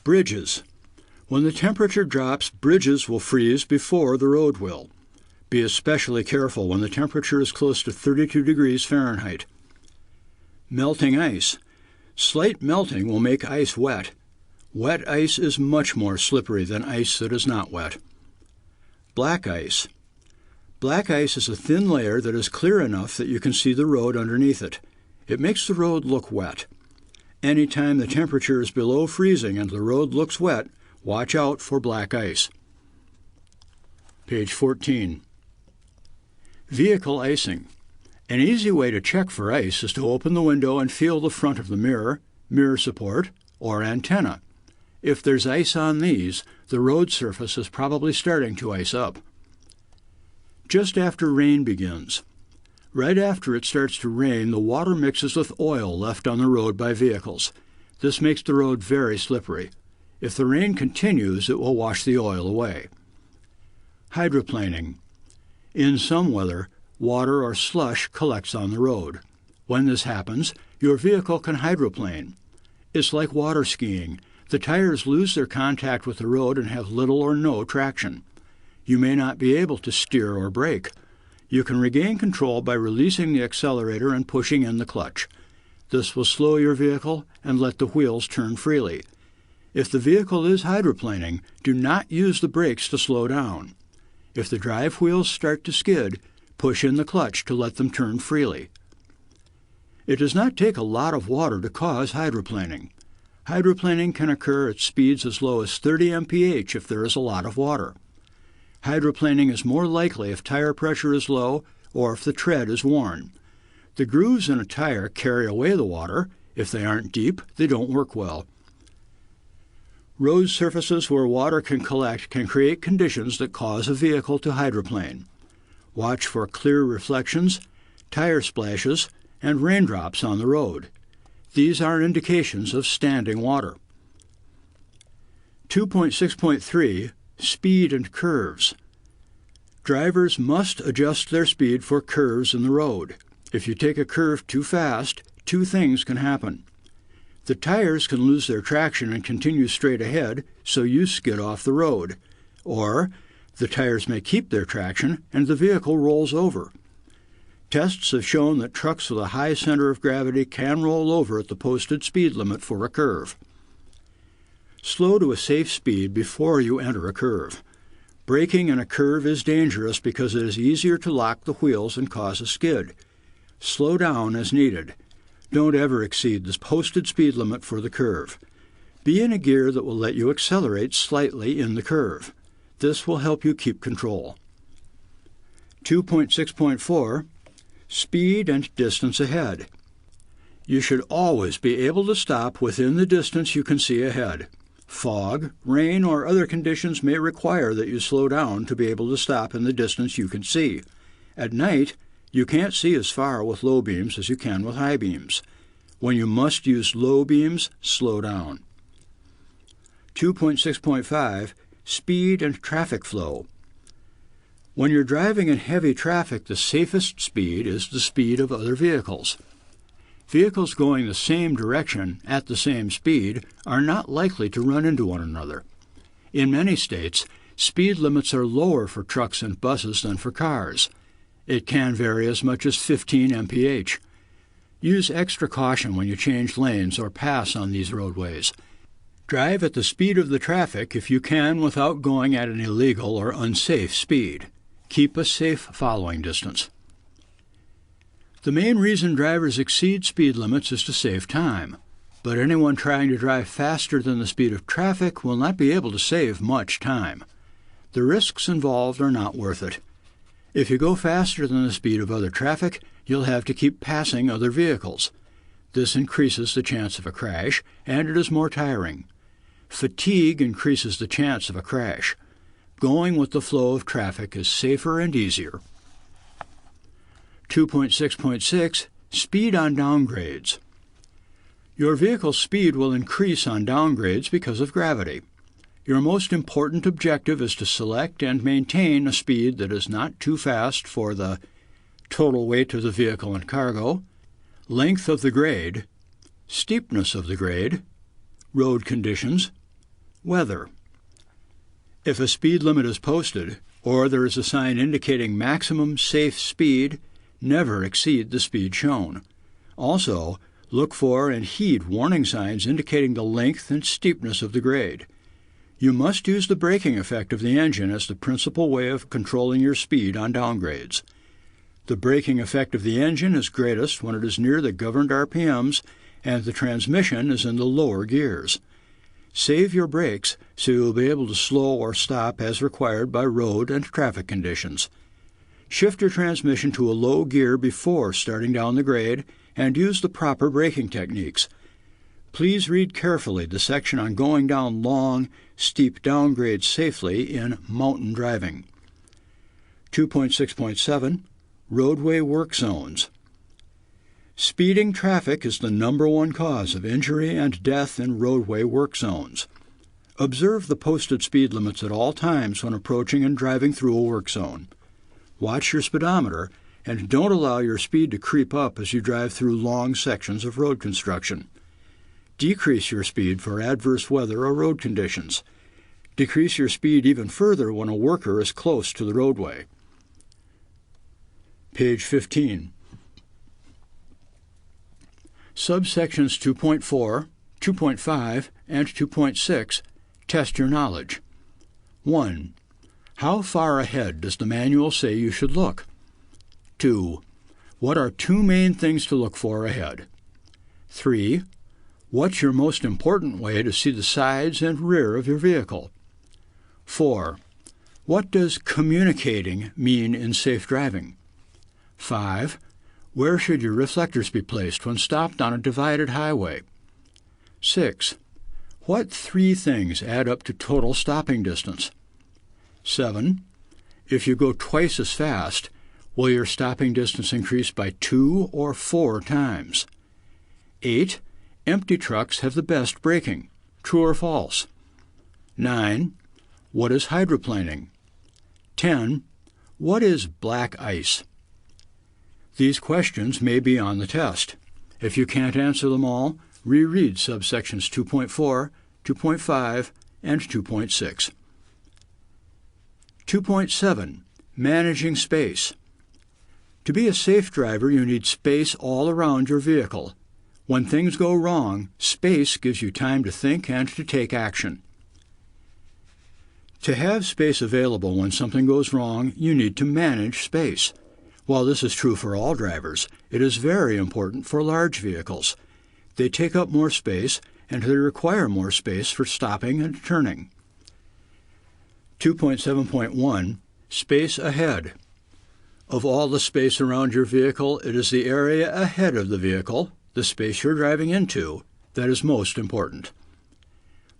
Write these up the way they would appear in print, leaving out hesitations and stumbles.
Bridges. When the temperature drops, bridges will freeze before the road will. Be especially careful when the temperature is close to 32 degrees Fahrenheit. Melting ice. Slight melting will make ice wet. Wet ice is much more slippery than ice that is not wet. Black ice. Black ice is a thin layer that is clear enough that you can see the road underneath it. It makes the road look wet. Anytime the temperature is below freezing and the road looks wet, watch out for black ice. Page 14. Vehicle icing. An easy way to check for ice is to open the window and feel the front of the mirror, mirror support, or antenna. If there's ice on these, the road surface is probably starting to ice up. Just after rain begins. Right after it starts to rain, the water mixes with oil left on the road by vehicles. This makes the road very slippery. If the rain continues, it will wash the oil away. Hydroplaning. In some weather, water or slush collects on the road. When this happens, your vehicle can hydroplane. It's like water skiing. The tires lose their contact with the road and have little or no traction. You may not be able to steer or brake. You can regain control by releasing the accelerator and pushing in the clutch. This will slow your vehicle and let the wheels turn freely. If the vehicle is hydroplaning, do not use the brakes to slow down. If the drive wheels start to skid, push in the clutch to let them turn freely. It does not take a lot of water to cause hydroplaning. Hydroplaning can occur at speeds as low as 30 mph if there is a lot of water. Hydroplaning is more likely if tire pressure is low or if the tread is worn. The grooves in a tire carry away the water. If they aren't deep, they don't work well. Road surfaces where water can collect can create conditions that cause a vehicle to hydroplane. Watch for clear reflections, tire splashes, and raindrops on the road. These are indications of standing water. 2.6.3 Speed and curves. Drivers must adjust their speed for curves in the road. If you take a curve too fast, two things can happen. The tires can lose their traction and continue straight ahead, so you skid off the road. Or the tires may keep their traction and the vehicle rolls over. Tests have shown that trucks with a high center of gravity can roll over at the posted speed limit for a curve. Slow to a safe speed before you enter a curve. Braking in a curve is dangerous because it is easier to lock the wheels and cause a skid. Slow down as needed. Don't ever exceed the posted speed limit for the curve. Be in a gear that will let you accelerate slightly in the curve. This will help you keep control. 2.6.4 Speed and distance ahead. You should always be able to stop within the distance you can see ahead. Fog, rain, or other conditions may require that you slow down to be able to stop in the distance you can see. At night, you can't see as far with low beams as you can with high beams. When you must use low beams, slow down. 2.6.5 Speed and traffic flow. When you're driving in heavy traffic, the safest speed is the speed of other vehicles. Vehicles going the same direction at the same speed are not likely to run into one another. In many states, speed limits are lower for trucks and buses than for cars. It can vary as much as 15 mph. Use extra caution when you change lanes or pass on these roadways. Drive at the speed of the traffic if you can without going at an illegal or unsafe speed. Keep a safe following distance. The main reason drivers exceed speed limits is to save time, but anyone trying to drive faster than the speed of traffic will not be able to save much time. The risks involved are not worth it. If you go faster than the speed of other traffic, you'll have to keep passing other vehicles. This increases the chance of a crash, and it is more tiring. Fatigue increases the chance of a crash. Going with the flow of traffic is safer and easier. 2.6.6 Speed on downgrades. Your vehicle's speed will increase on downgrades because of gravity. Your most important objective is to select and maintain a speed that is not too fast for the total weight of the vehicle and cargo, length of the grade, steepness of the grade, road conditions, Weather. If a speed limit is posted, or there is a sign indicating maximum safe speed, never exceed the speed shown. Also, look for and heed warning signs indicating the length and steepness of the grade. You must use the braking effect of the engine as the principal way of controlling your speed on downgrades. The braking effect of the engine is greatest when it is near the governed RPMs and the transmission is in the lower gears. Save your brakes so you will be able to slow or stop as required by road and traffic conditions. Shift your transmission to a low gear before starting down the grade and use the proper braking techniques. Please read carefully the section on going down long, steep downgrades safely in mountain driving. 2.6.7 Roadway Work Zones. Speeding traffic is the #1 cause of injury and death in roadway work zones. Observe the posted speed limits at all times when approaching and driving through a work zone. Watch your speedometer and don't allow your speed to creep up as you drive through long sections of road construction. Decrease your speed for adverse weather or road conditions. Decrease your speed even further when a worker is close to the roadway. Page 15. Subsections 2.4, 2.5, and 2.6 test your knowledge. 1. How far ahead does the manual say you should look? 2. What are two main things to look for ahead? 3. What's your most important way to see the sides and rear of your vehicle? 4. What does communicating mean in safe driving? 5. Where should your reflectors be placed when stopped on a divided highway? 6. What three things add up to total stopping distance? 7. If you go twice as fast, will your stopping distance increase by 2 or 4 times? 8. Empty trucks have the best braking. True or false? 9. What is hydroplaning? 10. What is black ice? These questions may be on the test. If you can't answer them all, reread subsections 2.4, 2.5, and 2.6. 2.7. Managing space. To be a safe driver, you need space all around your vehicle. When things go wrong, space gives you time to think and to take action. To have space available when something goes wrong, you need to manage space. While this is true for all drivers, it is very important for large vehicles. They take up more space, and they require more space for stopping and turning. 2.7.1 Space ahead. Of all the space around your vehicle, it is the area ahead of the vehicle, the space you're driving into, that is most important.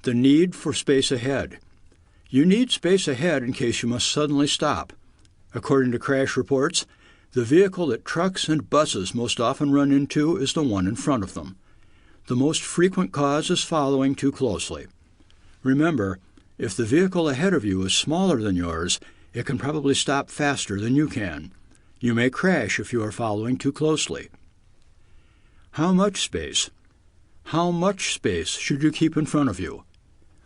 The need for space ahead. You need space ahead in case you must suddenly stop. According to crash reports, the vehicle that trucks and buses most often run into is the one in front of them. The most frequent cause is following too closely. Remember, if the vehicle ahead of you is smaller than yours, it can probably stop faster than you can. You may crash if you are following too closely. How much space? How much space should you keep in front of you?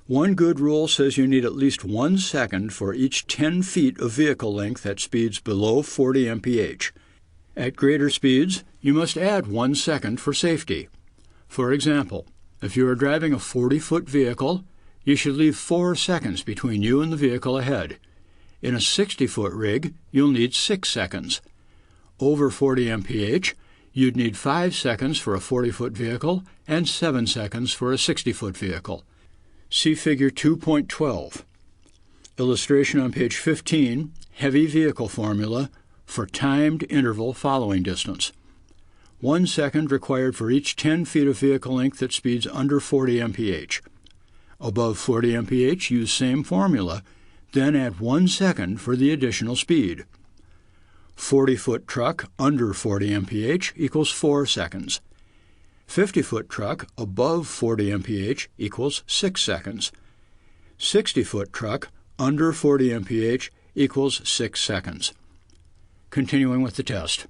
One good rule says you need at least 1 second for each 10 feet of vehicle length at speeds below 40 mph. At greater speeds, you must add 1 second for safety. For example, if you are driving a 40-foot vehicle, you should leave 4 seconds between you and the vehicle ahead. In a 60-foot rig, you'll need 6 seconds. Over 40 mph, you'd need 5 seconds for a 40-foot vehicle and 7 seconds for a 60-foot vehicle. See Figure 2.12. Illustration on page 15, heavy vehicle formula for timed interval following distance. 1 second required for each 10 feet of vehicle length at speeds under 40 mph. Above 40 mph, use same formula, then add 1 second for the additional speed. 40-foot truck under 40 mph equals 4 seconds. 50-foot truck above 40 mph equals 6 seconds. 60-foot truck under 40 mph equals 6 seconds. Continuing with the test.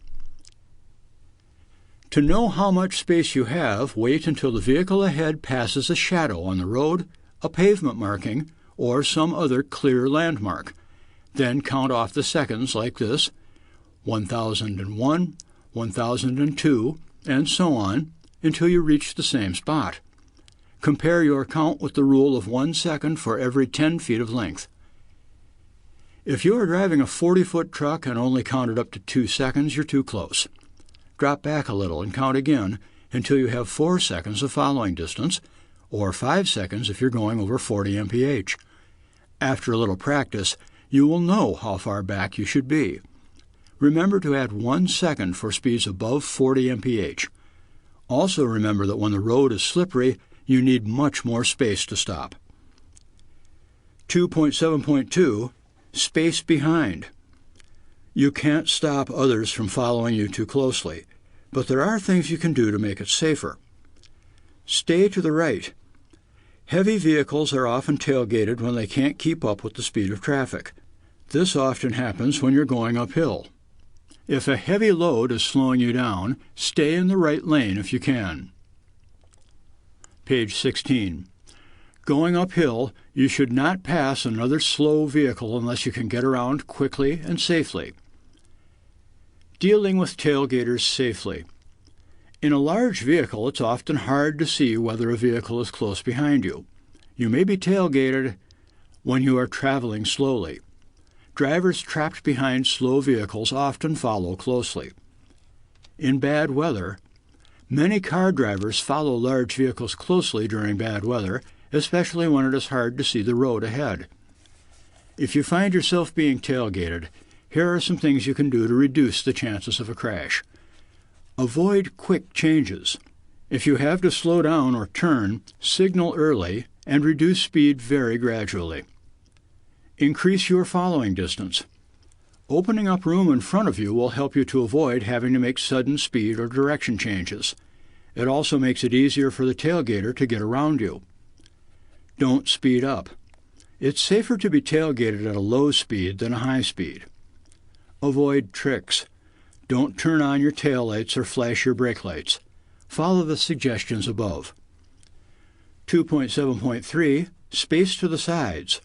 To know how much space you have, wait until the vehicle ahead passes a shadow on the road a pavement marking, or some other clear landmark. Then count off the seconds like this: 1001, 1002, and so on until you reach the same spot. Compare your count with the rule of 1 second for every 10 feet of length. If you are driving a 40-foot truck and only counted up to 2 seconds, you're too close. Drop back a little and count again until you have 4 seconds of following distance, or 5 seconds if you're going over 40 mph. After a little practice, you will know how far back you should be. Remember to add 1 second for speeds above 40 mph. Also remember that when the road is slippery, you need much more space to stop. 2.7.2 Space behind. You can't stop others from following you too closely, but there are things you can do to make it safer. Stay to the right. Heavy vehicles are often tailgated when they can't keep up with the speed of traffic. This often happens when you're going uphill. If a heavy load is slowing you down, stay in the right lane if you can. Page 16. Going uphill, you should not pass another slow vehicle unless you can get around quickly and safely. Dealing with tailgaters safely. In a large vehicle, it's often hard to see whether a vehicle is close behind you. You may be tailgated when you are traveling slowly. Drivers trapped behind slow vehicles often follow closely. In bad weather, many car drivers follow large vehicles closely during bad weather, especially when it is hard to see the road ahead. If you find yourself being tailgated, here are some things you can do to reduce the chances of a crash. Avoid quick changes. If you have to slow down or turn, signal early and reduce speed very gradually. Increase your following distance. Opening up room in front of you will help you to avoid having to make sudden speed or direction changes. It also makes it easier for the tailgater to get around you. Don't speed up. It's safer to be tailgated at a low speed than a high speed. Avoid tricks. Don't turn on your taillights or flash your brake lights. Follow the suggestions above. 2.7.3 Space to the sides.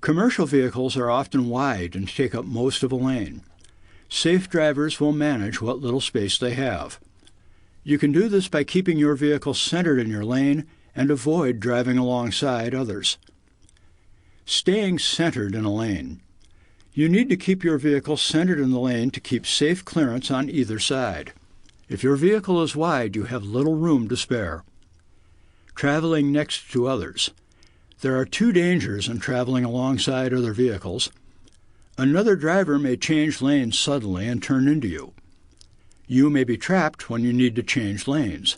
Commercial vehicles are often wide and take up most of a lane. Safe drivers will manage what little space they have. You can do this by keeping your vehicle centered in your lane and avoid driving alongside others. Staying centered in a lane. You need to keep your vehicle centered in the lane to keep safe clearance on either side. If your vehicle is wide, you have little room to spare. Traveling next to others. There are 2 dangers in traveling alongside other vehicles. Another driver may change lanes suddenly and turn into you. You may be trapped when you need to change lanes.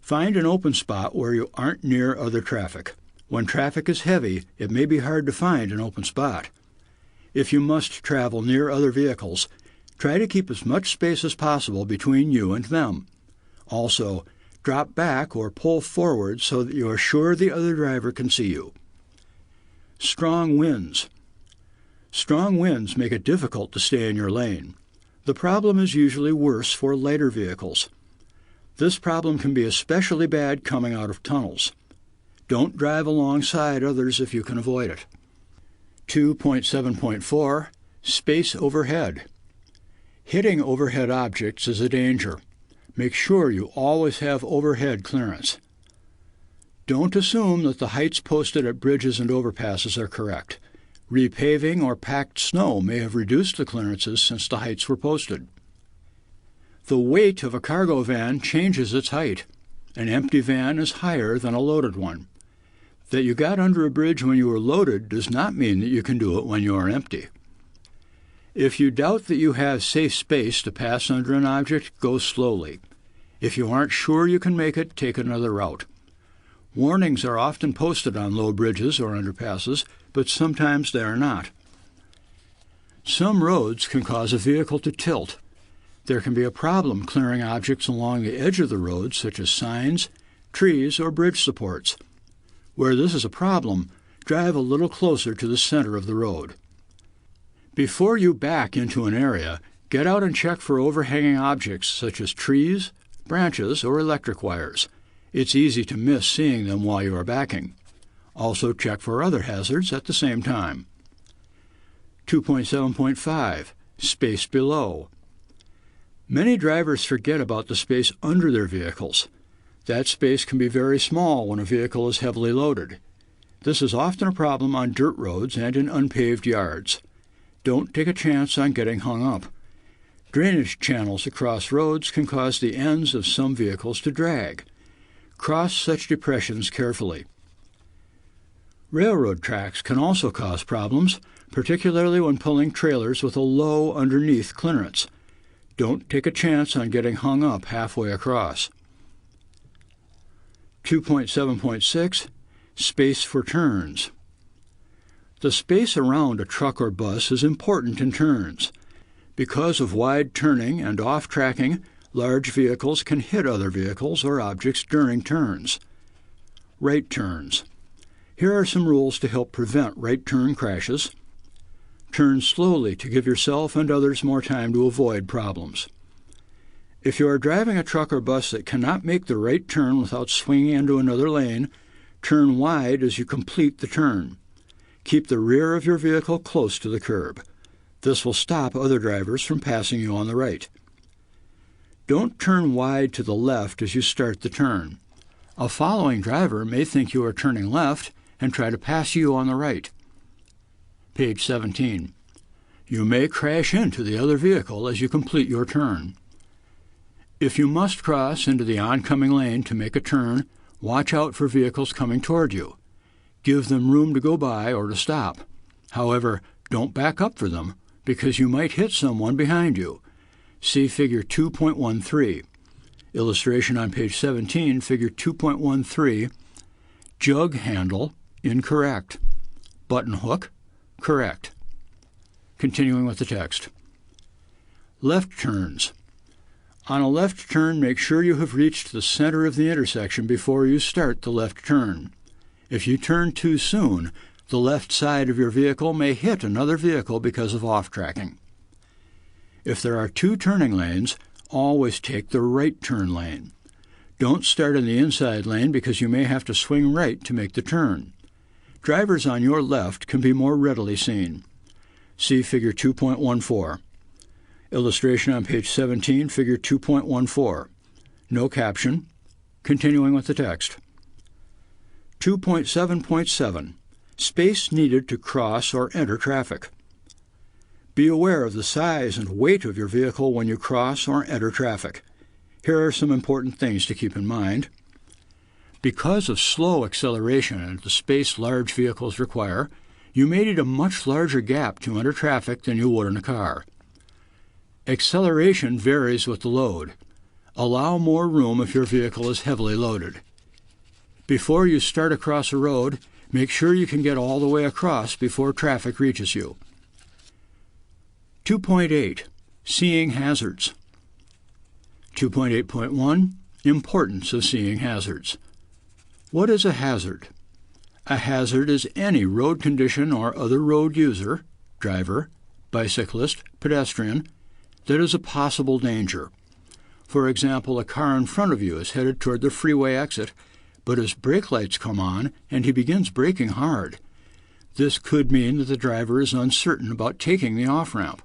Find an open spot where you aren't near other traffic. When traffic is heavy, it may be hard to find an open spot. If you must travel near other vehicles, try to keep as much space as possible between you and them. Also, drop back or pull forward so that you are sure the other driver can see you. Strong winds. Strong winds make it difficult to stay in your lane. The problem is usually worse for lighter vehicles. This problem can be especially bad coming out of tunnels. Don't drive alongside others if you can avoid it. 2.7.4 Space overhead. Hitting overhead objects is a danger. Make sure you always have overhead clearance. Don't assume that the heights posted at bridges and overpasses are correct. Repaving or packed snow may have reduced the clearances since the heights were posted. The weight of a cargo van changes its height. An empty van is higher than a loaded one. That you got under a bridge when you were loaded does not mean that you can do it when you are empty. If you doubt that you have safe space to pass under an object, go slowly. If you aren't sure you can make it, take another route. Warnings are often posted on low bridges or underpasses, but sometimes they are not. Some roads can cause a vehicle to tilt. There can be a problem clearing objects along the edge of the road, such as signs, trees, or bridge supports. Where this is a problem, drive a little closer to the center of the road. Before you back into an area, get out and check for overhanging objects such as trees, branches, or electric wires. It's easy to miss seeing them while you are backing. Also check for other hazards at the same time. 2.7.5 Space below. Many drivers forget about the space under their vehicles. That space can be very small when a vehicle is heavily loaded. This is often a problem on dirt roads and in unpaved yards. Don't take a chance on getting hung up. Drainage channels across roads can cause the ends of some vehicles to drag. Cross such depressions carefully. Railroad tracks can also cause problems, particularly when pulling trailers with a low underneath clearance. Don't take a chance on getting hung up halfway across. 2.7.6 Space for turns. The space around a truck or bus is important in turns. Because of wide turning and off-tracking, large vehicles can hit other vehicles or objects during turns. Right turns. Here are some rules to help prevent right turn crashes. Turn slowly to give yourself and others more time to avoid problems. If you are driving a truck or bus that cannot make the right turn without swinging into another lane, turn wide as you complete the turn. Keep the rear of your vehicle close to the curb. This will stop other drivers from passing you on the right. Don't turn wide to the left as you start the turn. A following driver may think you are turning left and try to pass you on the right. Page 17. You may crash into the other vehicle as you complete your turn. If you must cross into the oncoming lane to make a turn, watch out for vehicles coming toward you. Give them room to go by or to stop. However, don't back up for them, because you might hit someone behind you. See Figure 2.13. Illustration on page 17, Figure 2.13. Jug handle, incorrect. Button hook, correct. Continuing with the text. Left turns. On a left turn, make sure you have reached the center of the intersection before you start the left turn. If you turn too soon, the left side of your vehicle may hit another vehicle because of off-tracking. If there are two turning lanes, always take the right turn lane. Don't start in the inside lane because you may have to swing right to make the turn. Drivers on your left can be more readily seen. See Figure 2.14. Illustration on page 17, Figure 2.14. No caption. Continuing with the text. 2.7.7 Space needed to cross or enter traffic. Be aware of the size and weight of your vehicle when you cross or enter traffic. Here are some important things to keep in mind. Because of slow acceleration and the space large vehicles require, you may need a much larger gap to enter traffic than you would in a car. Acceleration varies with the load. Allow more room if your vehicle is heavily loaded. Before you start across a road, make sure you can get all the way across before traffic reaches you. 2.8 Seeing hazards. 2.8.1 Importance of seeing hazards. What is a hazard? A hazard is any road condition or other road user, driver, bicyclist, pedestrian, that is a possible danger. For example, a car in front of you is headed toward the freeway exit, but his brake lights come on and he begins braking hard. This could mean that the driver is uncertain about taking the off-ramp.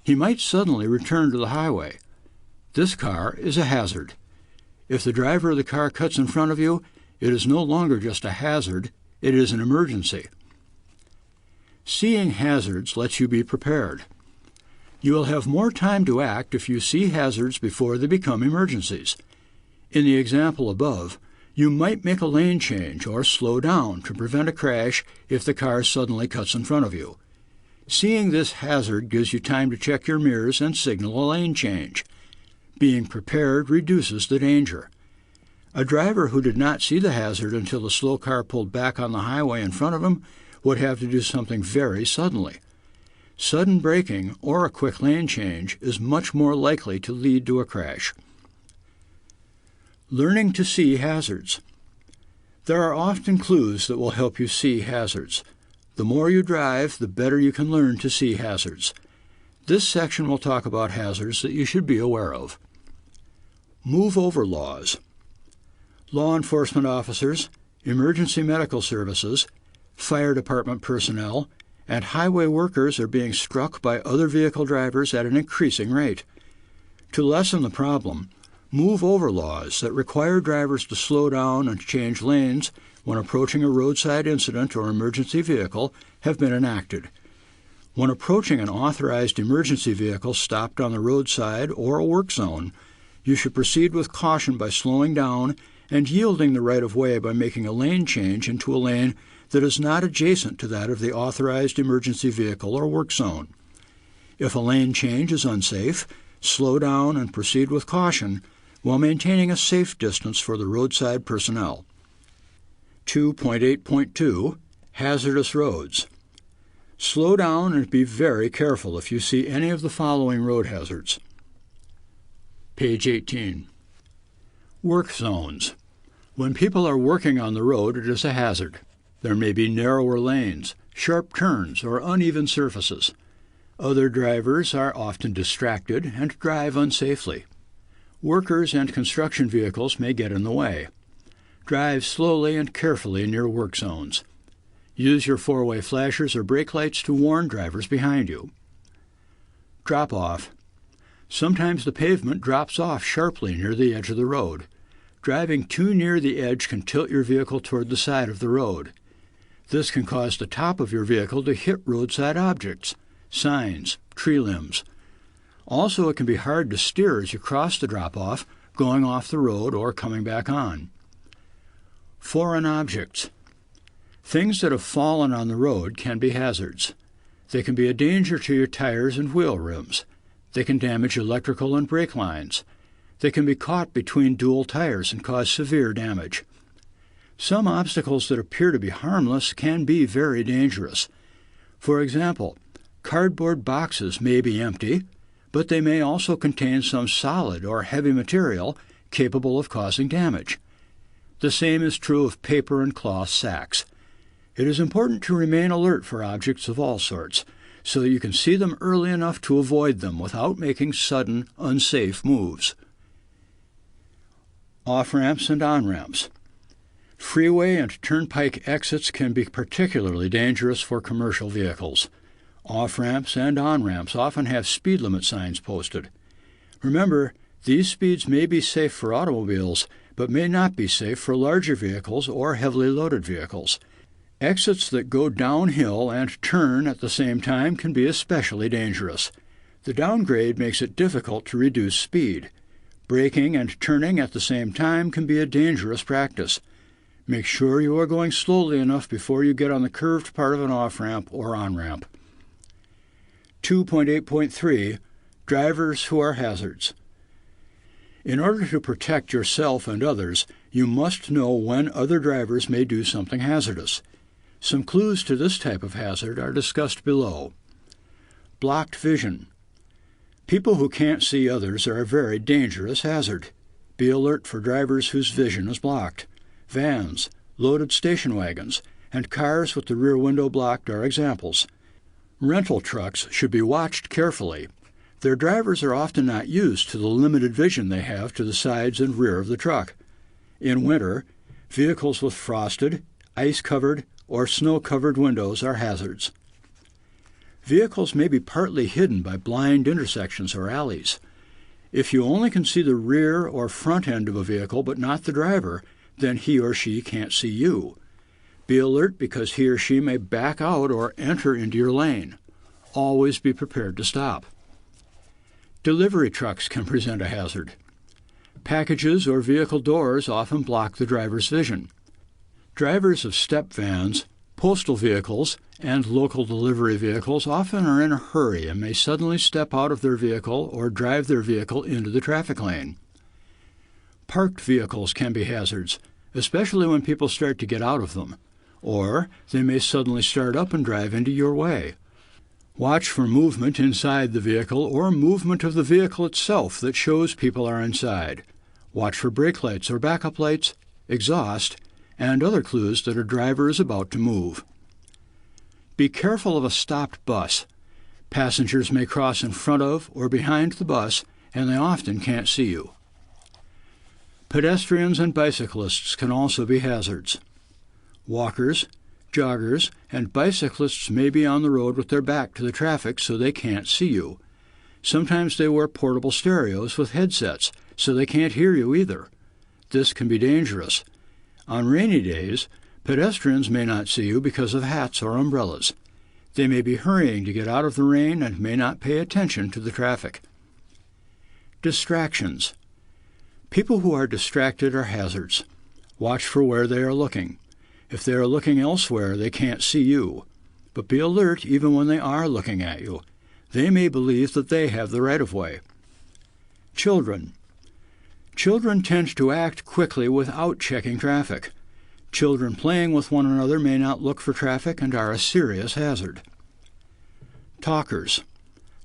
He might suddenly return to the highway. This car is a hazard. If the driver of the car cuts in front of you, it is no longer just a hazard, it is an emergency. Seeing hazards lets you be prepared. You will have more time to act if you see hazards before they become emergencies. In the example above, you might make a lane change or slow down to prevent a crash if the car suddenly cuts in front of you. Seeing this hazard gives you time to check your mirrors and signal a lane change. Being prepared reduces the danger. A driver who did not see the hazard until the slow car pulled back on the highway in front of him would have to do something very suddenly. Sudden braking or a quick lane change is much more likely to lead to a crash. Learning to see hazards. There are often clues that will help you see hazards. The more you drive, the better you can learn to see hazards. This section will talk about hazards that you should be aware of. Move over laws. law enforcement officers, emergency medical services, fire department personnel, and highway workers are being struck by other vehicle drivers at an increasing rate. To lessen the problem, move-over laws that require drivers to slow down and change lanes when approaching a roadside incident or emergency vehicle have been enacted. When approaching an authorized emergency vehicle stopped on the roadside or a work zone, you should proceed with caution by slowing down and yielding the right-of-way by making a lane change into a lane that is not adjacent to that of the authorized emergency vehicle or work zone. If a lane change is unsafe, slow down and proceed with caution while maintaining a safe distance for the roadside personnel. 2.8.2 Hazardous Roads. Slow down and be very careful if you see any of the following road hazards. Page 18. Work zones. When people are working on the road, it is a hazard. There may be narrower lanes, sharp turns, or uneven surfaces. Other drivers are often distracted and drive unsafely. Workers and construction vehicles may get in the way. Drive slowly and carefully near work zones. Use your four-way flashers or brake lights to warn drivers behind you. Drop-off. Sometimes the pavement drops off sharply near the edge of the road. Driving too near the edge can tilt your vehicle toward the side of the road. This can cause the top of your vehicle to hit roadside objects, signs, tree limbs. Also, it can be hard to steer as you cross the drop-off, going off the road or coming back on. Foreign objects. Things that have fallen on the road can be hazards. They can be a danger to your tires and wheel rims. They can damage electrical and brake lines. They can be caught between dual tires and cause severe damage. Some obstacles that appear to be harmless can be very dangerous. For example, cardboard boxes may be empty, but they may also contain some solid or heavy material capable of causing damage. The same is true of paper and cloth sacks. It is important to remain alert for objects of all sorts, so that you can see them early enough to avoid them without making sudden, unsafe moves. Off-ramps and on-ramps. Freeway and turnpike exits can be particularly dangerous for commercial vehicles. Off-ramps and on-ramps often have speed limit signs posted. Remember, these speeds may be safe for automobiles, but may not be safe for larger vehicles or heavily loaded vehicles. Exits that go downhill and turn at the same time can be especially dangerous. The downgrade makes it difficult to reduce speed. Braking and turning at the same time can be a dangerous practice. Make sure you are going slowly enough before you get on the curved part of an off-ramp or on-ramp. 2.8.3 Drivers who are hazards. In order to protect yourself and others, you must know when other drivers may do something hazardous. Some clues to this type of hazard are discussed below. Blocked vision. People who can't see others are a very dangerous hazard. Be alert for drivers whose vision is blocked. Vans, loaded station wagons, and cars with the rear window blocked are examples. Rental trucks should be watched carefully. Their drivers are often not used to the limited vision they have to the sides and rear of the truck. In winter, vehicles with frosted, ice-covered, or snow-covered windows are hazards. Vehicles may be partly hidden by blind intersections or alleys. If you only can see the rear or front end of a vehicle but not the driver, then he or she can't see you. Be alert because he or she may back out or enter into your lane. Always be prepared to stop. Delivery trucks can present a hazard. Packages or vehicle doors often block the driver's vision. Drivers of step vans, postal vehicles, and local delivery vehicles often are in a hurry and may suddenly step out of their vehicle or drive their vehicle into the traffic lane. Parked vehicles can be hazards, especially when people start to get out of them, or they may suddenly start up and drive into your way. Watch for movement inside the vehicle or movement of the vehicle itself that shows people are inside. Watch for brake lights or backup lights, exhaust, and other clues that a driver is about to move. Be careful of a stopped bus. Passengers may cross in front of or behind the bus, and they often can't see you. Pedestrians and bicyclists can also be hazards. Walkers, joggers, and bicyclists may be on the road with their back to the traffic so they can't see you. Sometimes they wear portable stereos with headsets so they can't hear you either. This can be dangerous. On rainy days, pedestrians may not see you because of hats or umbrellas. They may be hurrying to get out of the rain and may not pay attention to the traffic. Distractions. People who are distracted are hazards. Watch for where they are looking. If they are looking elsewhere, they can't see you. But be alert even when they are looking at you. They may believe that they have the right-of-way. Children. Children tend to act quickly without checking traffic. Children playing with one another may not look for traffic and are a serious hazard. Talkers.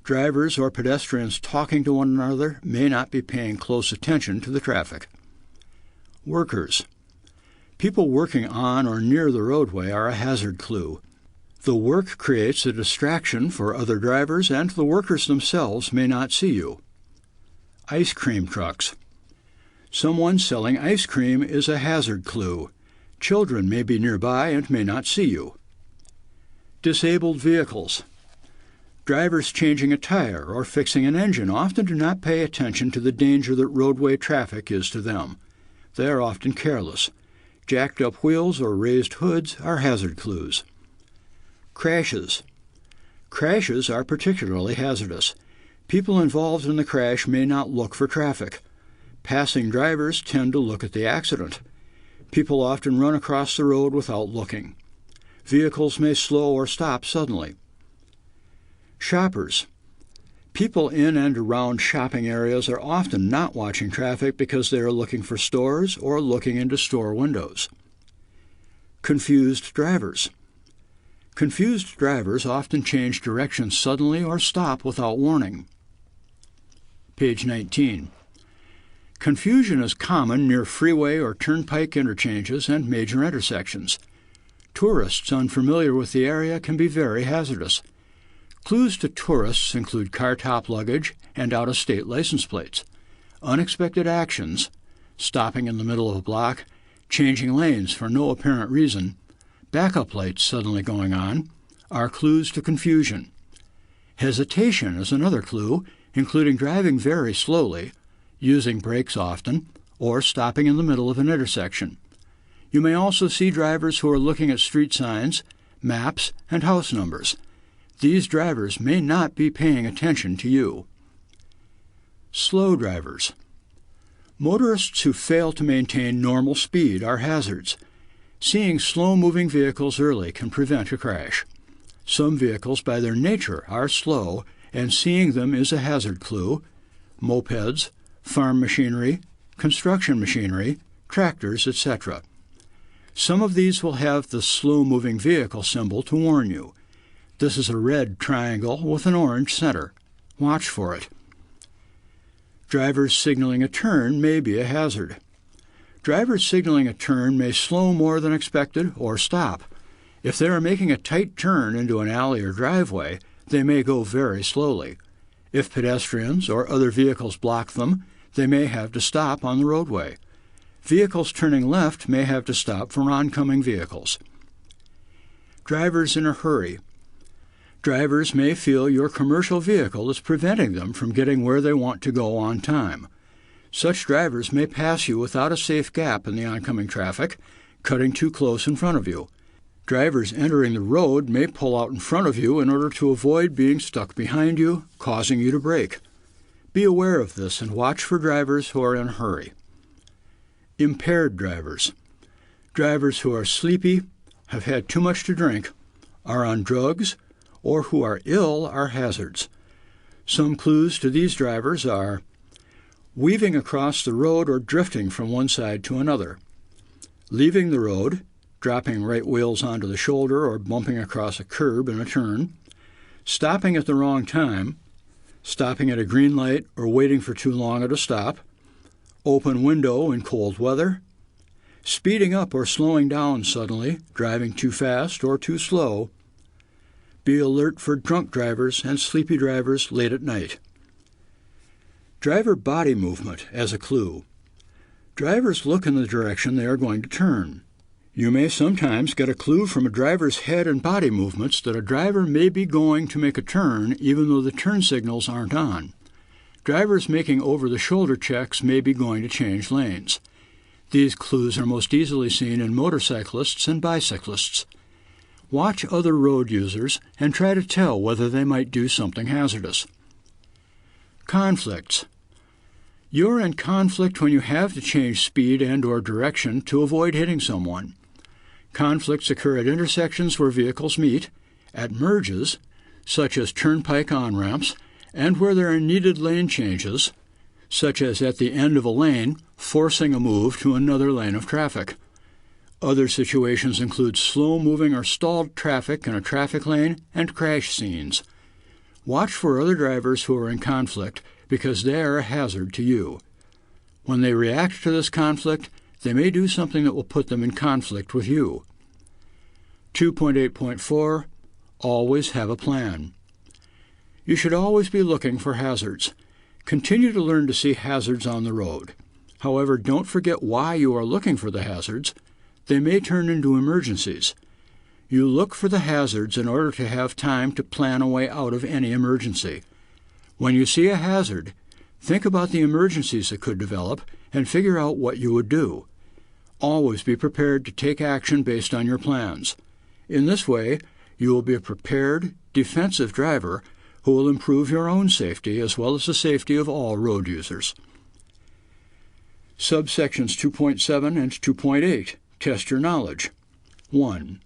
Drivers or pedestrians talking to one another may not be paying close attention to the traffic. Workers. People working on or near the roadway are a hazard clue. The work creates a distraction for other drivers, and the workers themselves may not see you. Ice cream trucks. Someone selling ice cream is a hazard clue. Children may be nearby and may not see you. Disabled vehicles. Drivers changing a tire or fixing an engine often do not pay attention to the danger that roadway traffic is to them. They are often careless. Jacked up wheels or raised hoods are hazard clues. Crashes. Crashes are particularly hazardous. People involved in the crash may not look for traffic. Passing drivers tend to look at the accident. People often run across the road without looking. Vehicles may slow or stop suddenly. Shoppers. People in and around shopping areas are often not watching traffic because they are looking for stores or looking into store windows. Confused drivers. Confused drivers often change direction suddenly or stop without warning. Page 19. Confusion is common near freeway or turnpike interchanges and major intersections. Tourists unfamiliar with the area can be very hazardous. Clues to tourists include car top luggage and out-of-state license plates. Unexpected actions, stopping in the middle of a block, changing lanes for no apparent reason, backup lights suddenly going on, are clues to confusion. Hesitation is another clue, including driving very slowly, using brakes often, or stopping in the middle of an intersection. You may also see drivers who are looking at street signs, maps, and house numbers. These drivers may not be paying attention to you. Slow drivers. Motorists who fail to maintain normal speed are hazards. Seeing slow-moving vehicles early can prevent a crash. Some vehicles, by their nature, are slow, and seeing them is a hazard clue. Mopeds, farm machinery, construction machinery, tractors, etc. Some of these will have the slow-moving vehicle symbol to warn you. This is a red triangle with an orange center. Watch for it. Drivers signaling a turn may be a hazard. Drivers signaling a turn may slow more than expected or stop. If they are making a tight turn into an alley or driveway, they may go very slowly. If pedestrians or other vehicles block them, they may have to stop on the roadway. Vehicles turning left may have to stop for oncoming vehicles. Drivers in a hurry. Drivers may feel your commercial vehicle is preventing them from getting where they want to go on time. Such drivers may pass you without a safe gap in the oncoming traffic, cutting too close in front of you. Drivers entering the road may pull out in front of you in order to avoid being stuck behind you, causing you to brake. Be aware of this and watch for drivers who are in a hurry. Impaired drivers. Drivers who are sleepy, have had too much to drink, are on drugs, or who are ill are hazards. Some clues to these drivers are weaving across the road or drifting from one side to another, leaving the road, dropping right wheels onto the shoulder or bumping across a curb in a turn, stopping at the wrong time, stopping at a green light or waiting for too long at a stop, open window in cold weather, speeding up or slowing down suddenly, driving too fast or too slow. Be alert for drunk drivers and sleepy drivers late at night. Driver body movement as a clue. Drivers look in the direction they are going to turn. You may sometimes get a clue from a driver's head and body movements that a driver may be going to make a turn even though the turn signals aren't on. Drivers making over-the-shoulder checks may be going to change lanes. These clues are most easily seen in motorcyclists and bicyclists. Watch other road users and try to tell whether they might do something hazardous. Conflicts. You're in conflict when you have to change speed and/or direction to avoid hitting someone. Conflicts occur at intersections where vehicles meet, at merges, such as turnpike on-ramps, and where there are needed lane changes, such as at the end of a lane, forcing a move to another lane of traffic. Other situations include slow-moving or stalled traffic in a traffic lane and crash scenes. Watch for other drivers who are in conflict because they are a hazard to you. When they react to this conflict, they may do something that will put them in conflict with you. 2.8.4 Always have a plan. You should always be looking for hazards. Continue to learn to see hazards on the road. However, don't forget why you are looking for the hazards. They may turn into emergencies. You look for the hazards in order to have time to plan a way out of any emergency. When you see a hazard, think about the emergencies that could develop and figure out what you would do. Always be prepared to take action based on your plans. In this way, you will be a prepared, defensive driver who will improve your own safety as well as the safety of all road users. Subsections 2.7 and 2.8 Test your knowledge. 1.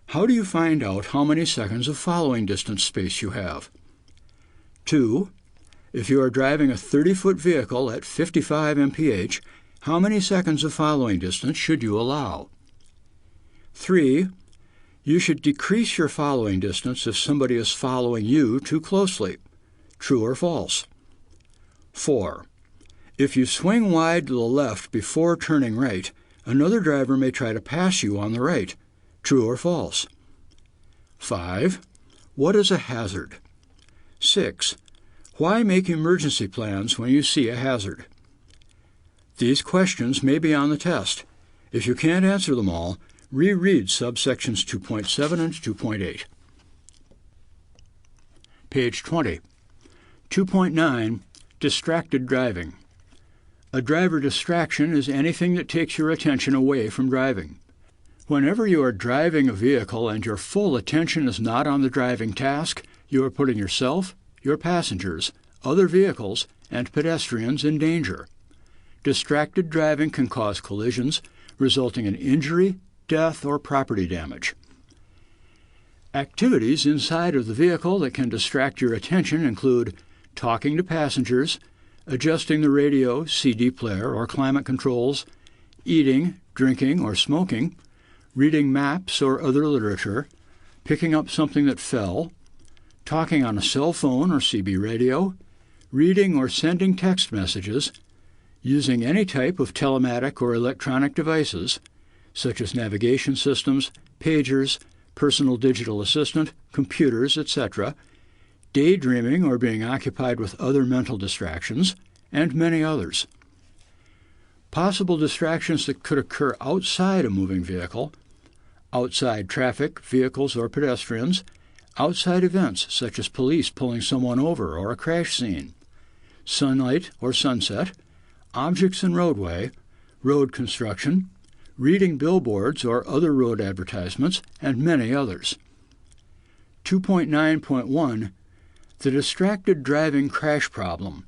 How do you find out how many seconds of following distance space you have? 2. If you are driving a 30-foot vehicle at 55 mph, how many seconds of following distance should you allow? 3. You should decrease your following distance if somebody is following you too closely. True or false? 4. If you swing wide to the left before turning right, another driver may try to pass you on the right. True or false? 5. What is a hazard? 6. Why make emergency plans when you see a hazard? These questions may be on the test. If you can't answer them all, reread subsections 2.7 and 2.8. Page 20. 2.9 Distracted driving. A driver distraction is anything that takes your attention away from driving. Whenever you are driving a vehicle and your full attention is not on the driving task, you are putting yourself, your passengers, other vehicles, and pedestrians in danger. Distracted driving can cause collisions, resulting in injury, death, or property damage. Activities inside of the vehicle that can distract your attention include talking to passengers, adjusting the radio, CD player, or climate controls, eating, drinking, or smoking, reading maps or other literature, picking up something that fell, talking on a cell phone or CB radio, reading or sending text messages, using any type of telematic or electronic devices, such as navigation systems, pagers, personal digital assistant, computers, etc., daydreaming or being occupied with other mental distractions, and many others. Possible distractions that could occur outside a moving vehicle: outside traffic, vehicles, or pedestrians; outside events such as police pulling someone over or a crash scene; sunlight or sunset; objects in roadway; road construction; reading billboards or other road advertisements, and many others. 2.9.1 The Distracted Driving Crash Problem.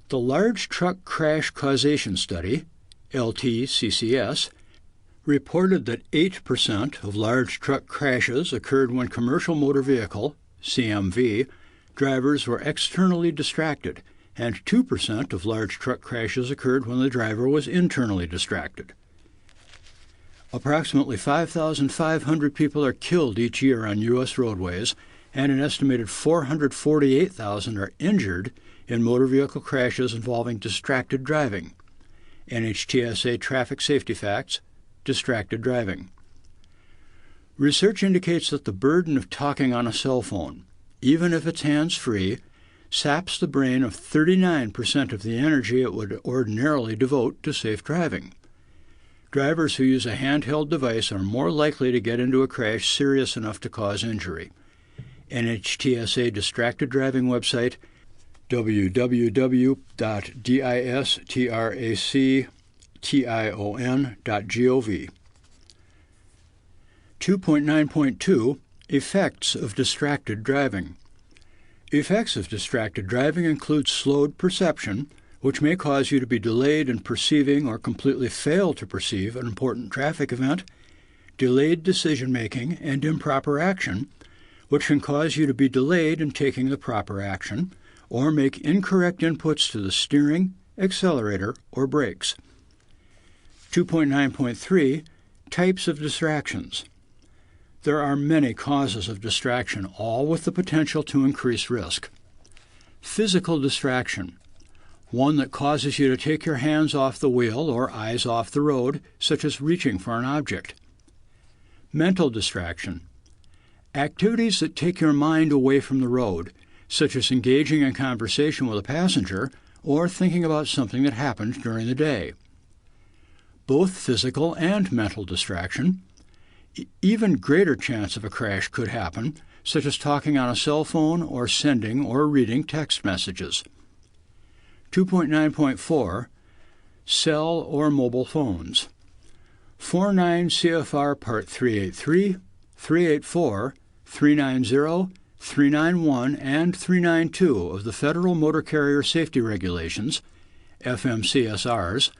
The Large Truck Crash Causation Study, LTCCS, reported that 8% of large truck crashes occurred when commercial motor vehicle, CMV, drivers were externally distracted, and 2% of large truck crashes occurred when the driver was internally distracted. Approximately 5,500 people are killed each year on U.S. roadways, and an estimated 448,000 are injured in motor vehicle crashes involving distracted driving. NHTSA Traffic Safety Facts, Distracted Driving. Research indicates that the burden of talking on a cell phone, even if it's hands-free, saps the brain of 39% of the energy it would ordinarily devote to safe driving. Drivers who use a handheld device are more likely to get into a crash serious enough to cause injury. NHTSA distracted driving website www.distractation.gov. 2.9.2 Effects of distracted driving. Effects of distracted driving include slowed perception, which may cause you to be delayed in perceiving or completely fail to perceive an important traffic event, delayed decision-making and improper action, which can cause you to be delayed in taking the proper action, or make incorrect inputs to the steering, accelerator, or brakes. 2.9.3 Types of distractions. There are many causes of distraction, all with the potential to increase risk. Physical distraction. One that causes you to take your hands off the wheel or eyes off the road, such as reaching for an object. Mental distraction. Activities that take your mind away from the road, such as engaging in conversation with a passenger or thinking about something that happened during the day. Both physical and mental distraction. Even greater chance of a crash could happen, such as talking on a cell phone or sending or reading text messages. 2.9.4 Cell or mobile phones. 49 CFR Part 383, 384, 390, 391, and 392 of the Federal Motor Carrier Safety Regulations, FMCSRs,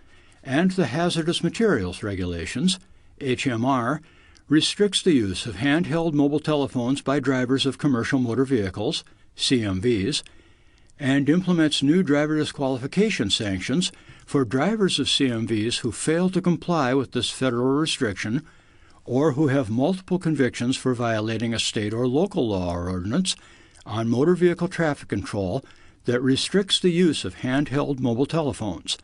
and the Hazardous Materials Regulations, HMR, restricts the use of handheld mobile telephones by drivers of commercial motor vehicles, CMVs, and implements new driver disqualification sanctions for drivers of CMVs who fail to comply with this federal restriction or who have multiple convictions for violating a state or local law or ordinance on motor vehicle traffic control that restricts the use of handheld mobile telephones.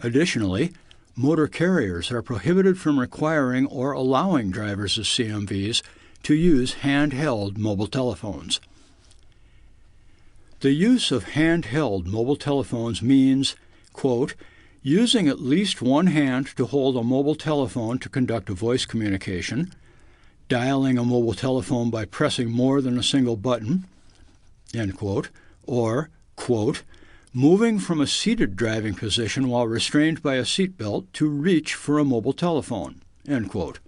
Additionally, motor carriers are prohibited from requiring or allowing drivers of CMVs to use handheld mobile telephones. The use of handheld mobile telephones means, quote, using at least one hand to hold a mobile telephone to conduct a voice communication, dialing a mobile telephone by pressing more than a single button, end quote, or, quote, moving from a seated driving position while restrained by a seatbelt to reach for a mobile telephone, end quote.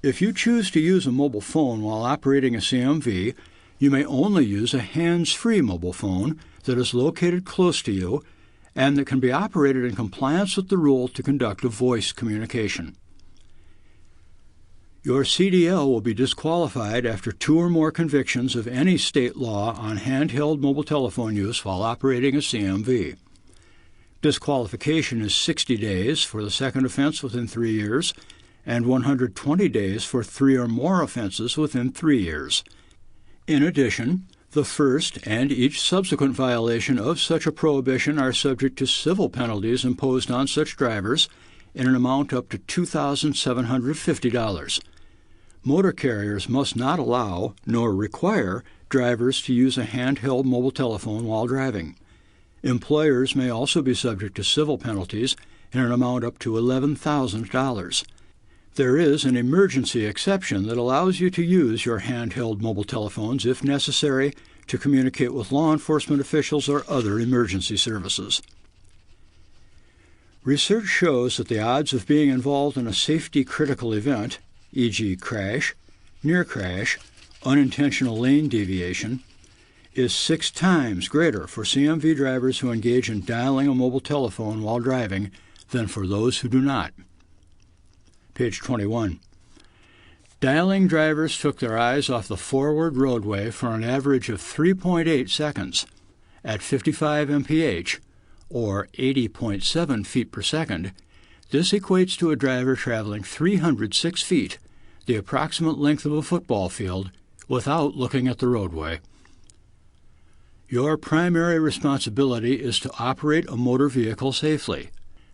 If you choose to use a mobile phone while operating a CMV, you may only use a hands-free mobile phone that is located close to you and that can be operated in compliance with the rule to conduct a voice communication. Your CDL will be disqualified after 2 or more convictions of any state law on handheld mobile telephone use while operating a CMV. Disqualification is 60 days for the second offense within 3 years and 120 days for 3 or more offenses within 3 years. In addition, the first and each subsequent violation of such a prohibition are subject to civil penalties imposed on such drivers in an amount up to $2,750. Motor carriers must not allow nor require drivers to use a handheld mobile telephone while driving. Employers may also be subject to civil penalties in an amount up to $11,000. There is an emergency exception that allows you to use your handheld mobile telephones if necessary to communicate with law enforcement officials or other emergency services. Research shows that the odds of being involved in a safety-critical event, e.g. crash, near crash, unintentional lane deviation, is 6 times greater for CMV drivers who engage in dialing a mobile telephone while driving than for those who do not. Page 21. Dialing drivers took their eyes off the forward roadway for an average of 3.8 seconds at 55 mph, or 80.7 feet per second. This equates to a driver traveling 306 feet, the approximate length of a football field, without looking at the roadway. Your primary responsibility is to operate a motor vehicle safely.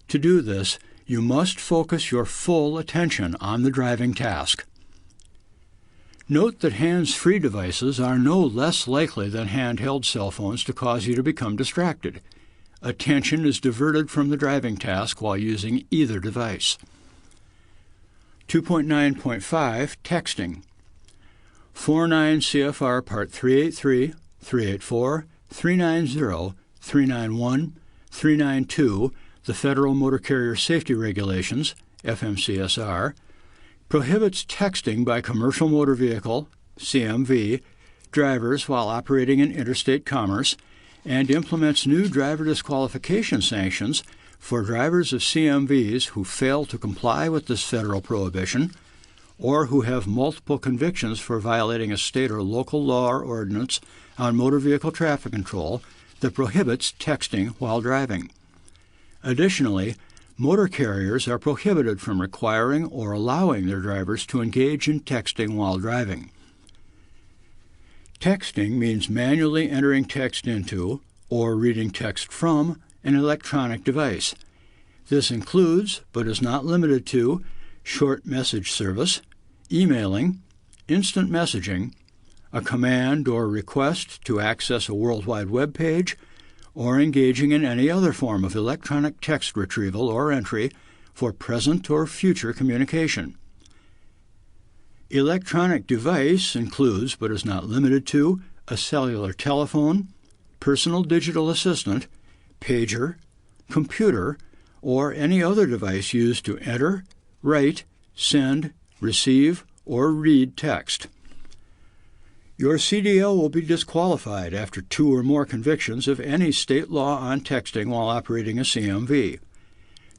To do this, you must focus your full attention on the driving task. Note that hands-free devices are no less likely than handheld cell phones to cause you to become distracted. Attention is diverted from the driving task while using either device. 2.9.5 Texting. 49 CFR Part 383, 384, 390, 391, 392, the Federal Motor Carrier Safety Regulations, FMCSR, prohibits texting by commercial motor vehicle, CMV, drivers while operating in interstate commerce, and implements new driver disqualification sanctions for drivers of CMVs who fail to comply with this federal prohibition or who have multiple convictions for violating a state or local law or ordinance on motor vehicle traffic control that prohibits texting while driving. Additionally, motor carriers are prohibited from requiring or allowing their drivers to engage in texting while driving. Texting means manually entering text into or reading text from an electronic device. This includes, but is not limited to, short message service, emailing, instant messaging, a command or request to access a worldwide web page, or engaging in any other form of electronic text retrieval or entry for present or future communication. Electronic device includes, but is not limited to, a cellular telephone, personal digital assistant, pager, computer, or any other device used to enter, write, send, receive, or read text. Your CDL will be disqualified after 2 or more convictions of any state law on texting while operating a CMV.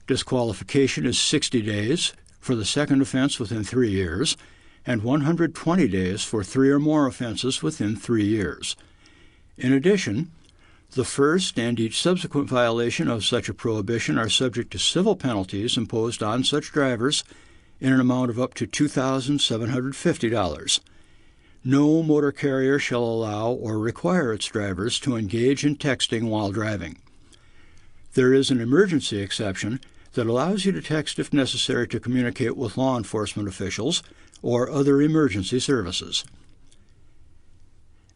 Disqualification is 60 days for the second offense within 3 years, and 120 days for 3 or more offenses within 3 years. In addition, the first and each subsequent violation of such a prohibition are subject to civil penalties imposed on such drivers in an amount of up to $2,750. No motor carrier shall allow or require its drivers to engage in texting while driving. There is an emergency exception that allows you to text if necessary to communicate with law enforcement officials or other emergency services.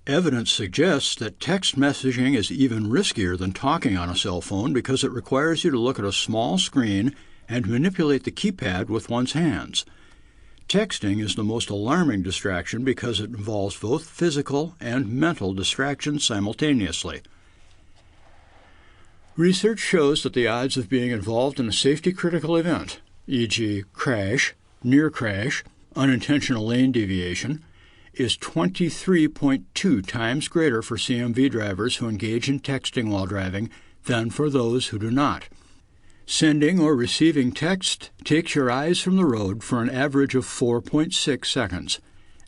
Evidence suggests that text messaging is even riskier than talking on a cell phone because it requires you to look at a small screen and manipulate the keypad with one's hands. Texting is the most alarming distraction because it involves both physical and mental distractions simultaneously. Research shows that the odds of being involved in a safety-critical event, e.g. crash, near crash, unintentional lane deviation, is 23.2 times greater for CMV drivers who engage in texting while driving than for those who do not. Sending or receiving text takes your eyes from the road for an average of 4.6 seconds.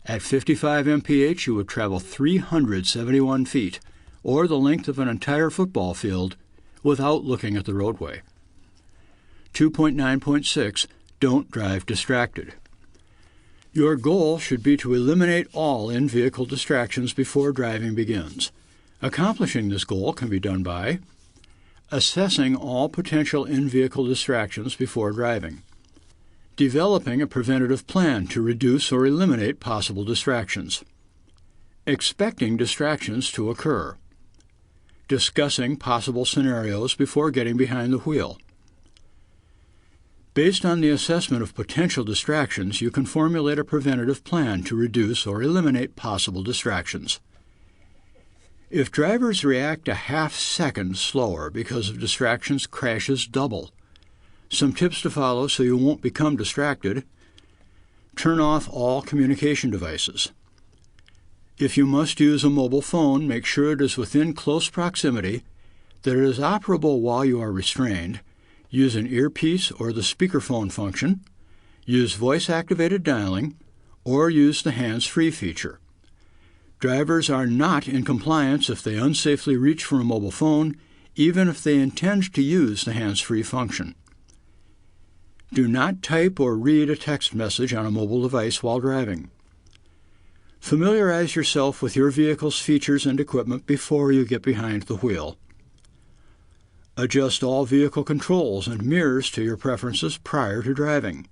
At 55 mph, you would travel 371 feet, or the length of an entire football field, without looking at the roadway. 2.9.6 Don't drive distracted. Your goal should be to eliminate all in-vehicle distractions before driving begins. Accomplishing this goal can be done by assessing all potential in-vehicle distractions before driving, developing a preventative plan to reduce or eliminate possible distractions, expecting distractions to occur, discussing possible scenarios before getting behind the wheel. Based on the assessment of potential distractions, you can formulate a preventative plan to reduce or eliminate possible distractions. If drivers react a half-second slower because of distractions, crashes double. Some tips to follow so you won't become distracted. Turn off all communication devices. If you must use a mobile phone, make sure it is within close proximity, that it is operable while you are restrained. Use an earpiece or the speakerphone function. Use voice-activated dialing, or use the hands-free feature. Drivers are not in compliance if they unsafely reach for a mobile phone, even if they intend to use the hands-free function. Do not type or read a text message on a mobile device while driving. Familiarize yourself with your vehicle's features and equipment before you get behind the wheel. Adjust all vehicle controls and mirrors to your preferences prior to driving.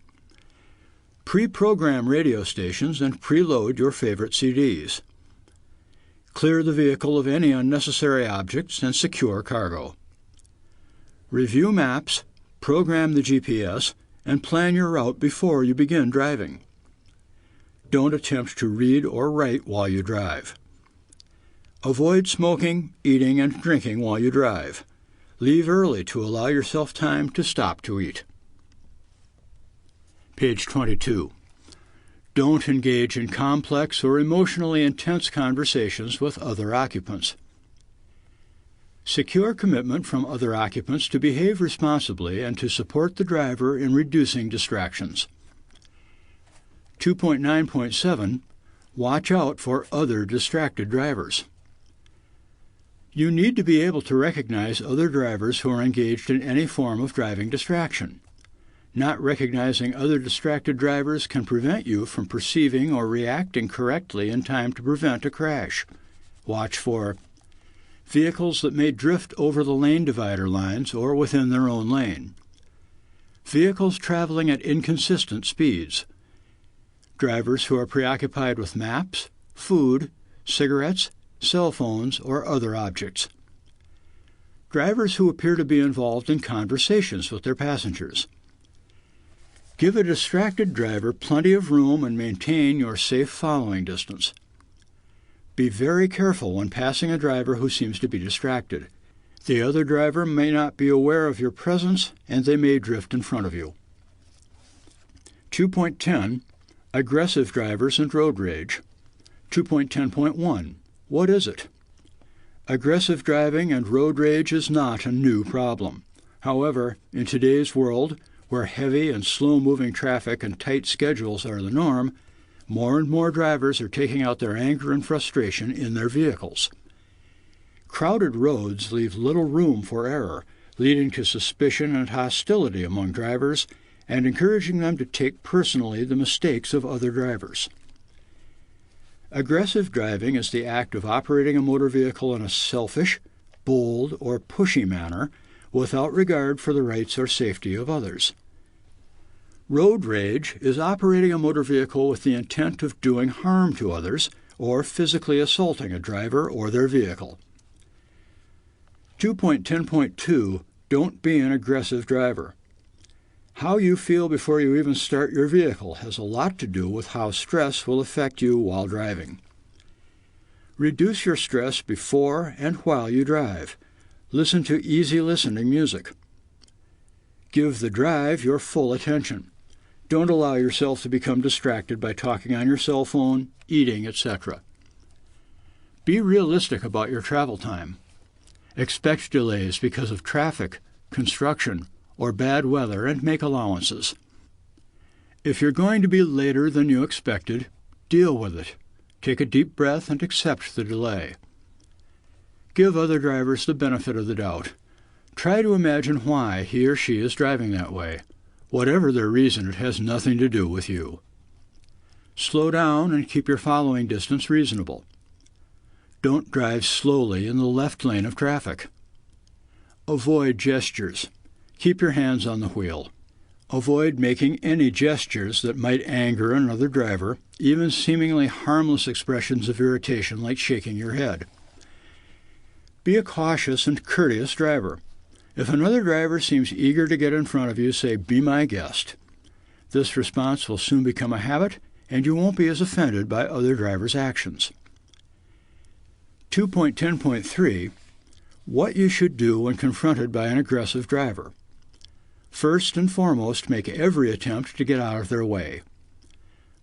Pre-program radio stations and preload your favorite CDs. Clear the vehicle of any unnecessary objects and secure cargo. Review maps, program the GPS, and plan your route before you begin driving. Don't attempt to read or write while you drive. Avoid smoking, eating, and drinking while you drive. Leave early to allow yourself time to stop to eat. Page 22. Don't engage in complex or emotionally intense conversations with other occupants. Secure commitment from other occupants to behave responsibly and to support the driver in reducing distractions. 2.9.7. Watch out for other distracted drivers. You need to be able to recognize other drivers who are engaged in any form of driving distraction. Not recognizing other distracted drivers can prevent you from perceiving or reacting correctly in time to prevent a crash. Watch for vehicles that may drift over the lane divider lines or within their own lane. Vehicles traveling at inconsistent speeds. Drivers who are preoccupied with maps, food, cigarettes, cell phones, or other objects. Drivers who appear to be involved in conversations with their passengers. Give a distracted driver plenty of room and maintain your safe following distance. Be very careful when passing a driver who seems to be distracted. The other driver may not be aware of your presence and they may drift in front of you. 2.10. Aggressive drivers and road rage. 2.10.1. What is it? Aggressive driving and road rage is not a new problem. However, in today's world, where heavy and slow-moving traffic and tight schedules are the norm, more and more drivers are taking out their anger and frustration in their vehicles. Crowded roads leave little room for error, leading to suspicion and hostility among drivers and encouraging them to take personally the mistakes of other drivers. Aggressive driving is the act of operating a motor vehicle in a selfish, bold, or pushy manner without regard for the rights or safety of others. Road rage is operating a motor vehicle with the intent of doing harm to others or physically assaulting a driver or their vehicle. 2.10.2. Don't be an aggressive driver. How you feel before you even start your vehicle has a lot to do with how stress will affect you while driving. Reduce your stress before and while you drive. Listen to easy listening music. Give the drive your full attention. Don't allow yourself to become distracted by talking on your cell phone, eating, etc. Be realistic about your travel time. Expect delays because of traffic, construction, or bad weather and make allowances. If you're going to be later than you expected, deal with it. Take a deep breath and accept the delay. Give other drivers the benefit of the doubt. Try to imagine why he or she is driving that way. Whatever their reason, it has nothing to do with you. Slow down and keep your following distance reasonable. Don't drive slowly in the left lane of traffic. Avoid gestures. Keep your hands on the wheel. Avoid making any gestures that might anger another driver, even seemingly harmless expressions of irritation like shaking your head. Be a cautious and courteous driver. If another driver seems eager to get in front of you, say, "Be my guest." This response will soon become a habit, and you won't be as offended by other drivers' actions. 2.10.3. What you should do when confronted by an aggressive driver. First and foremost, make every attempt to get out of their way.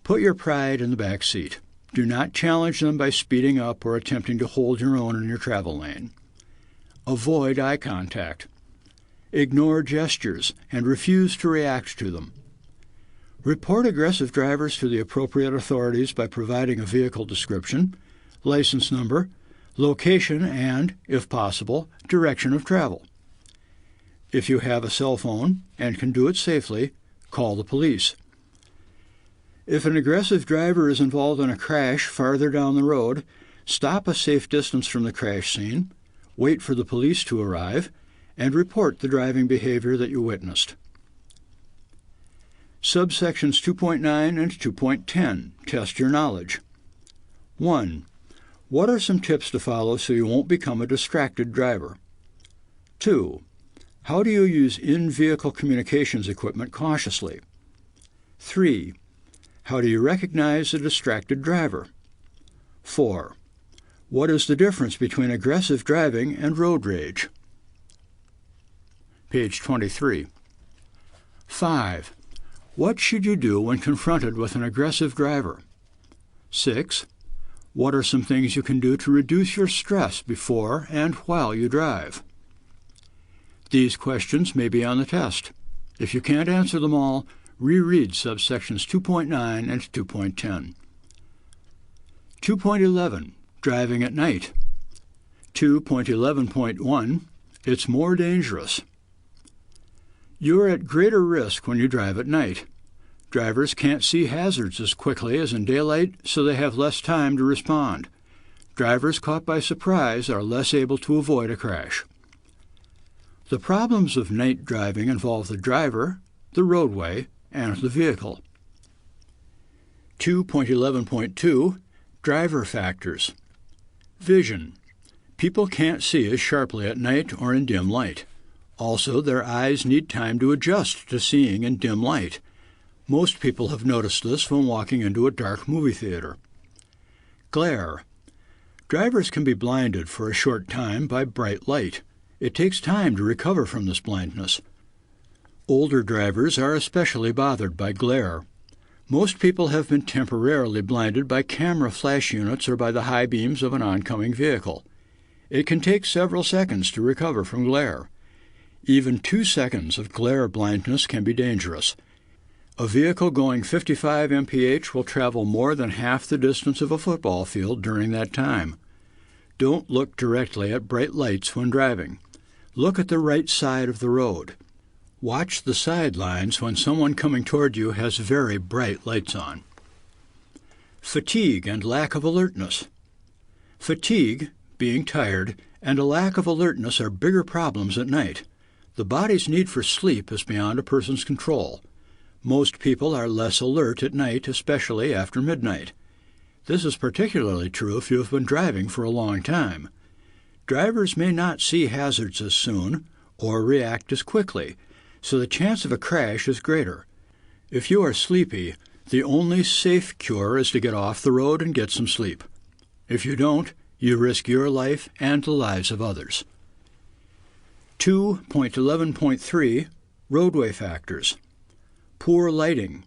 Put your pride in the back seat. Do not challenge them by speeding up or attempting to hold your own in your travel lane. Avoid eye contact. Ignore gestures and refuse to react to them. Report aggressive drivers to the appropriate authorities by providing a vehicle description, license number, location, and, if possible, direction of travel. If you have a cell phone and can do it safely, call the police. If an aggressive driver is involved in a crash farther down the road, stop a safe distance from the crash scene, wait for the police to arrive, and report the driving behavior that you witnessed. Subsections 2.9 and 2.10 test your knowledge. 1. What are some tips to follow so you won't become a distracted driver? 2. How do you use in-vehicle communications equipment cautiously? 3. How do you recognize a distracted driver? 4. What is the difference between aggressive driving and road rage? Page 23. 5. What should you do when confronted with an aggressive driver? 6. What are some things you can do to reduce your stress before and while you drive? These questions may be on the test. If you can't answer them all, reread subsections 2.9 and 2.10. 2.11 Driving at night. 2.11.1 It's more dangerous. You're at greater risk when you drive at night. Drivers can't see hazards as quickly as in daylight, so they have less time to respond. Drivers caught by surprise are less able to avoid a crash. The problems of night driving involve the driver, the roadway, and the vehicle. 2.11.2 Driver factors. Vision. People can't see as sharply at night or in dim light. Also, their eyes need time to adjust to seeing in dim light. Most people have noticed this when walking into a dark movie theater. Glare. Drivers can be blinded for a short time by bright light. It takes time to recover from this blindness. Older drivers are especially bothered by glare. Most people have been temporarily blinded by camera flash units or by the high beams of an oncoming vehicle. It can take several seconds to recover from glare. Even 2 seconds of glare blindness can be dangerous. A vehicle going 55 mph will travel more than half the distance of a football field during that time. Don't look directly at bright lights when driving. Look at the right side of the road. Watch the sidelines when someone coming toward you has very bright lights on. Fatigue and lack of alertness. Fatigue, being tired, and a lack of alertness are bigger problems at night. The body's need for sleep is beyond a person's control. Most people are less alert at night, especially after midnight. This is particularly true if you have been driving for a long time. Drivers may not see hazards as soon or react as quickly, so the chance of a crash is greater. If you are sleepy, the only safe cure is to get off the road and get some sleep. If you don't, you risk your life and the lives of others. 2.11.3 Roadway factors. Poor lighting.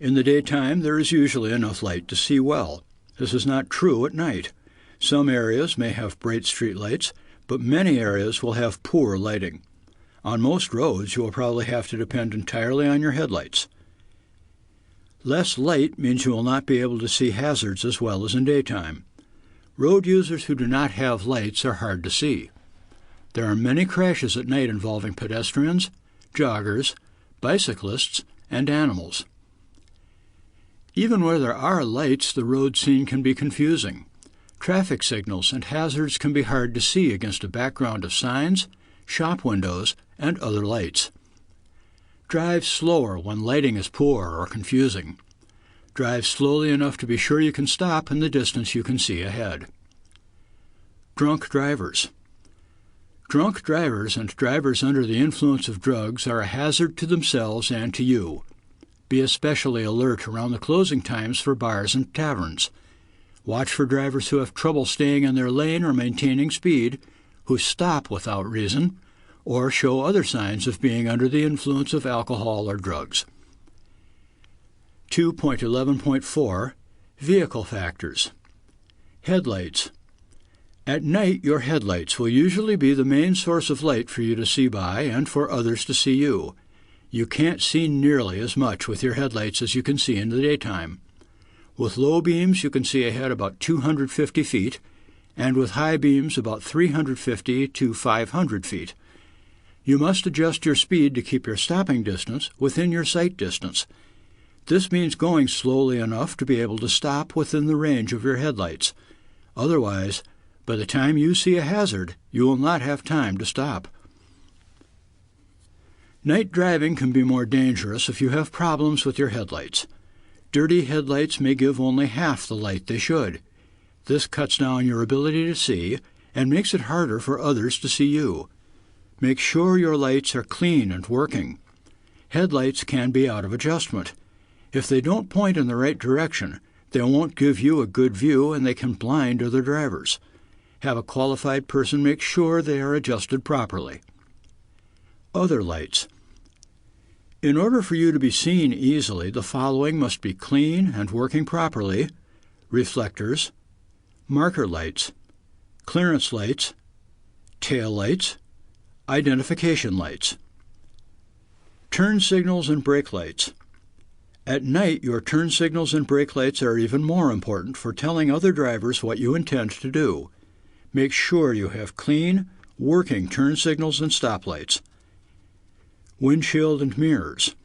In the daytime, there is usually enough light to see well. This is not true at night. Some areas may have bright streetlights, but many areas will have poor lighting. On most roads, you will probably have to depend entirely on your headlights. Less light means you will not be able to see hazards as well as in daytime. Road users who do not have lights are hard to see. There are many crashes at night involving pedestrians, joggers, bicyclists, and animals. Even where there are lights, the road scene can be confusing. Traffic signals and hazards can be hard to see against a background of signs, shop windows, and other lights. Drive slower when lighting is poor or confusing. Drive slowly enough to be sure you can stop in the distance you can see ahead. Drunk drivers. Drunk drivers and drivers under the influence of drugs are a hazard to themselves and to you. Be especially alert around the closing times for bars and taverns. Watch for drivers who have trouble staying in their lane or maintaining speed, who stop without reason, or show other signs of being under the influence of alcohol or drugs. 2.11.4 Vehicle factors. Headlights. At night, your headlights will usually be the main source of light for you to see by and for others to see you. You can't see nearly as much with your headlights as you can see in the daytime. With low beams, you can see ahead about 250 feet, and with high beams about 350 to 500 feet. You must adjust your speed to keep your stopping distance within your sight distance. This means going slowly enough to be able to stop within the range of your headlights. Otherwise, by the time you see a hazard, you will not have time to stop. Night driving can be more dangerous if you have problems with your headlights. Dirty headlights may give only half the light they should. This cuts down your ability to see and makes it harder for others to see you. Make sure your lights are clean and working. Headlights can be out of adjustment. If they don't point in the right direction, they won't give you a good view and they can blind other drivers. Have a qualified person make sure they are adjusted properly. Other lights. In order for you to be seen easily, the following must be clean and working properly: reflectors, marker lights, clearance lights, tail lights, identification lights. Turn signals and brake lights. At night, your turn signals and brake lights are even more important for telling other drivers what you intend to do. Make sure you have clean, working turn signals and stoplights. Windshield and mirrors.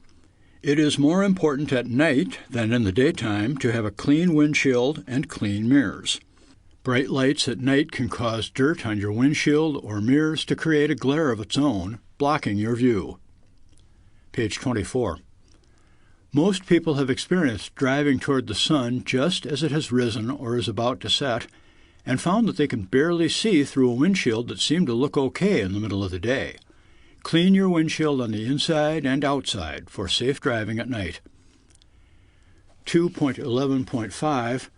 It is more important at night than in the daytime to have a clean windshield and clean mirrors. Bright lights at night can cause dirt on your windshield or mirrors to create a glare of its own, blocking your view. Page 24. Most people have experienced driving toward the sun just as it has risen or is about to set, and found that they can barely see through a windshield that seemed to look okay in the middle of the day. Clean your windshield on the inside and outside for safe driving at night. 2.11.5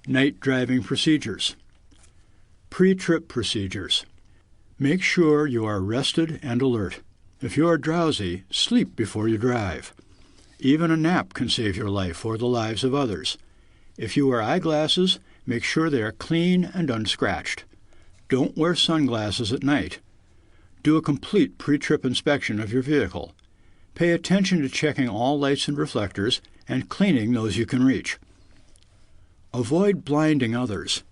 Night Driving Procedures. Pre-trip procedures. Make sure you are rested and alert. If you are drowsy, sleep before you drive. Even a nap can save your life or the lives of others. If you wear eyeglasses, make sure they are clean and unscratched. Don't wear sunglasses at night. Do a complete pre-trip inspection of your vehicle. Pay attention to checking all lights and reflectors and cleaning those you can reach. Avoid blinding others.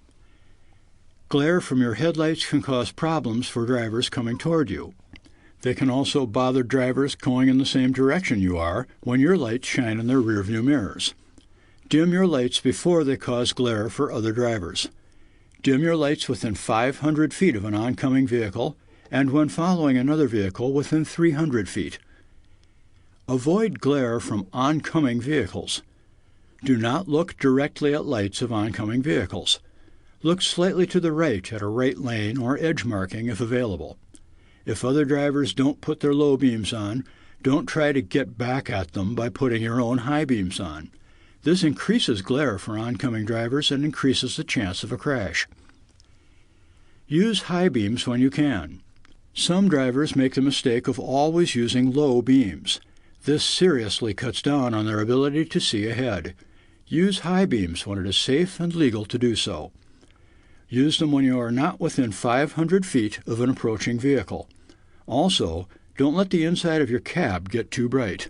Glare from your headlights can cause problems for drivers coming toward you. They can also bother drivers going in the same direction you are when your lights shine in their rearview mirrors. Dim your lights before they cause glare for other drivers. Dim your lights within 500 feet of an oncoming vehicle and when following another vehicle within 300 feet. Avoid glare from oncoming vehicles. Do not look directly at lights of oncoming vehicles. Look slightly to the right at a right lane or edge marking if available. If other drivers don't put their low beams on, don't try to get back at them by putting your own high beams on. This increases glare for oncoming drivers and increases the chance of a crash. Use high beams when you can. Some drivers make the mistake of always using low beams. This seriously cuts down on their ability to see ahead. Use high beams when it is safe and legal to do so. Use them when you are not within 500 feet of an approaching vehicle. Also, don't let the inside of your cab get too bright.